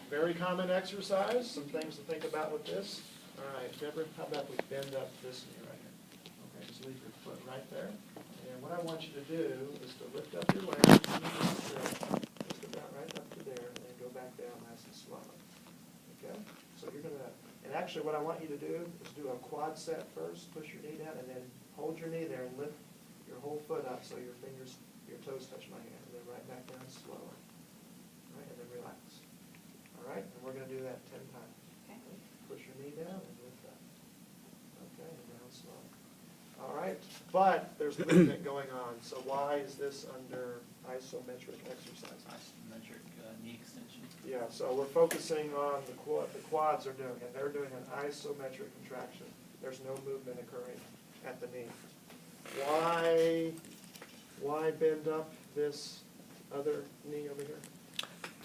very common exercise, some things to think about with this. All right, Deborah, how about we bend up this knee right here? Okay, just leave your foot right there. And what I want you to do is to lift up your leg, just about right up to there, and then go back down nice and slow. Okay? So you're gonna, and actually what I want you to do is do a quad set first, push your knee down, and then hold your knee there and lift your whole foot up so your fingers, your toes touch my hand, and then right back down slowly. All right, and then relax. All right, and we're gonna do that 10 times. Okay. Push your knee down and lift up. Okay, and down slow. All right, but there's movement going on, so why is this under isometric exercise? Isometric knee extension. Yeah, so we're focusing on the quads are doing, and they're doing an isometric contraction. There's no movement occurring at the knee. Why bend up this other knee over here?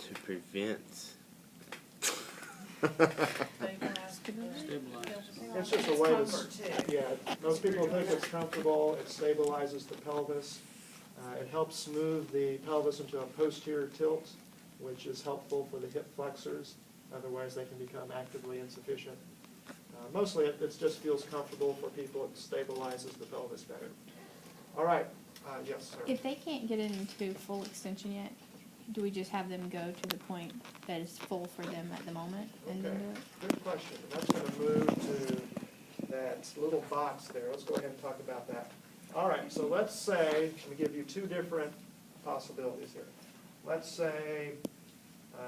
To prevent. It's just a way to, yeah, most people think it's comfortable, it stabilizes the pelvis. It helps smooth the pelvis into a posterior tilt, which is helpful for the hip flexors. Otherwise, they can become actively insufficient. Mostly, it just feels comfortable for people. It stabilizes the pelvis better. All right. Yes, sir. If they can't get into full extension yet, do we just have them go to the point that is full for them at the moment and then do it? Good question. That's going to move to that little box there. Let's go ahead and talk about that. All right. So let's say, let me give you two different possibilities here. Let's say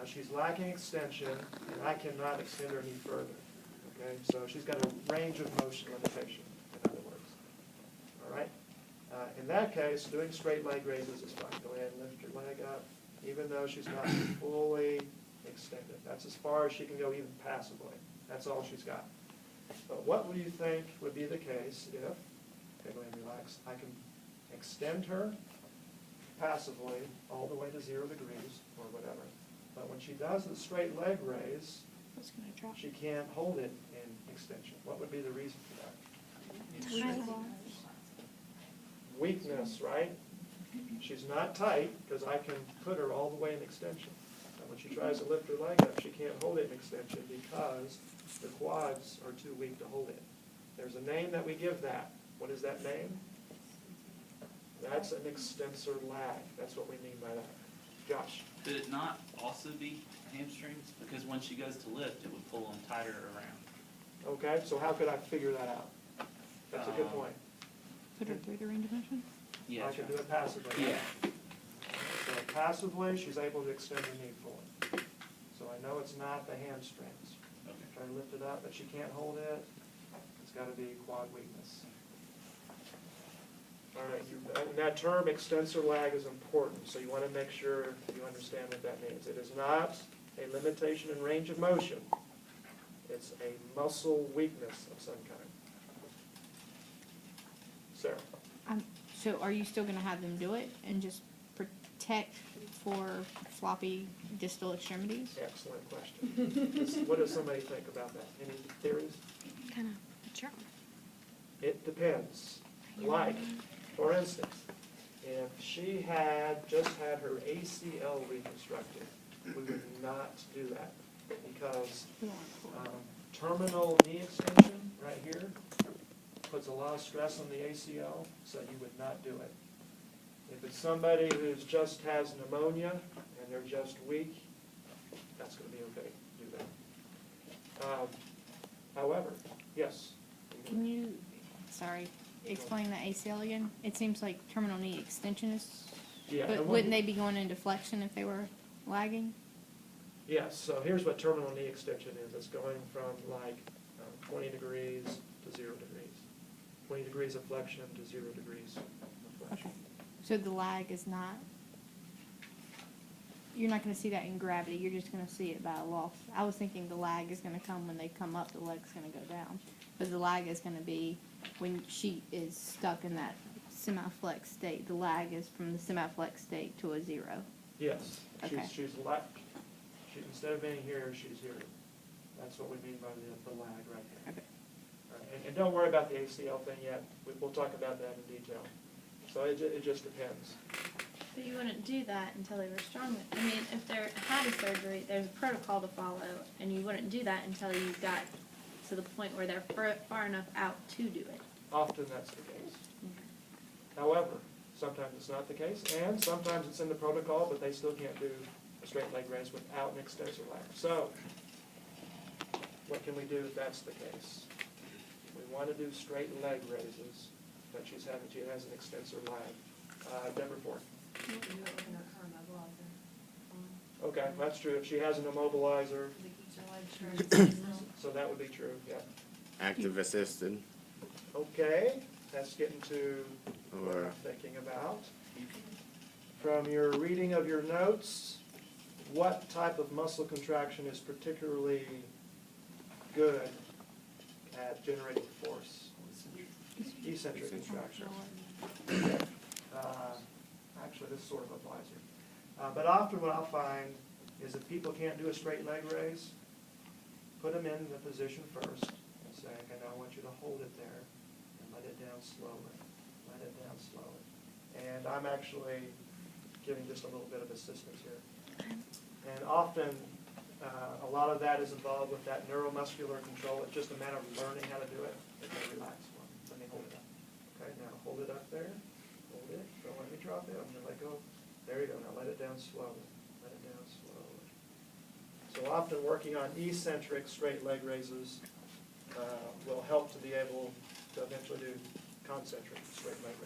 she's lacking extension, and I cannot extend her any further. Okay, so she's got a range of motion limitation, in other words. All right? In that case, doing straight leg raises is fine. Go ahead and lift your leg up, even though she's not fully extended. That's as far as she can go, even passively. That's all she's got. But what would you think would be the case if, okay, go ahead and relax, I can extend her passively all the way to 0 degrees or whatever. But when she does the straight leg raise, she can't hold it in extension. What would be the reason for that? Weakness, right? She's not tight because I can put her all the way in extension. And when she tries to lift her leg up, she can't hold it in extension because the quads are too weak to hold it. There's a name that we give that. What is that name? That's an extensor lag. That's what we mean by that. Josh? Could it not also be hamstrings? Because when she goes to lift, it would pull them tighter around. Okay, so how could I figure that out? That's a good point. Put her through the range of motion? Yeah. I can do it passively. Yeah. So passively, she's able to extend her knee fully. So I know it's not the hamstrings. Okay. Try to lift it up, but she can't hold it. It's got to be quad weakness. All right, and that term extensor lag is important, so you want to make sure you understand what that means. It is not a limitation in range of motion. It's a muscle weakness of some kind. Sarah? So are you still going to have them do it and just protect for floppy distal extremities? Excellent question. What does somebody think about that? Any theories? Kind of a charm. It depends. Like, for instance, if she had just had her ACL reconstructed, we would not do that because terminal knee extension right here puts a lot of stress on the ACL, so you would not do it. If it's somebody who just has pneumonia and they're just weak, that's going to be okay to do that. However, yes? Can you, sorry, explain the ACL again? It seems like terminal knee extension is, Yeah, but wouldn't they be going into flexion if they were lagging? Yes, so here's what terminal knee extension is. It's going from like 20 degrees to 0 degrees. 20 degrees of flexion to 0 degrees of flexion. Okay. So the lag is not, you're not going to see that in gravity. You're just going to see it by a loss. I was thinking the lag is going to come when they come up, the leg's going to go down. But the lag is going to be when she is stuck in that semi-flex state. The lag is from the semi-flex state to a 0. Yes, Okay. she's instead of being here, she's here. That's what we mean by the lag right there. Okay. All right, and don't worry about the ACL thing yet. We'll talk about that in detail. So it just depends. But you wouldn't do that until they were strong. I mean, if they had a surgery, there's a protocol to follow, and you wouldn't do that until you got to the point where they're far enough out to do it. Often that's the case. However, sometimes it's not the case, and sometimes it's in the protocol, but they still can't do a straight leg raise without an extensor lag. So, what can we do if that's the case? We want to do straight leg raises, but she has an extensor lag. Number 4. Okay, that's true. If she has an immobilizer, so that would be true, yeah. Active assisted. Okay, that's getting to what Or I'm thinking about. From your reading of your notes, what type of muscle contraction is particularly good at generating force? Eccentric contraction. Okay. Actually, this sort of applies here. But often what I'll find is if people can't do a straight leg raise, put them in the position first and say, okay, now I want you to hold it there and let it down slowly. Let it down slowly. And I'm actually giving just a little bit of assistance here. And often, a lot of that is involved with that neuromuscular control. It's just a matter of learning how to do it. Okay, relax. Let me hold it up. Okay, now hold it up there. Hold it. Don't let me drop it. I'm going to let go. There you go. Now let it down slowly. Let it down slowly. So often working on eccentric straight leg raises will help to be able to eventually do concentric straight leg raises.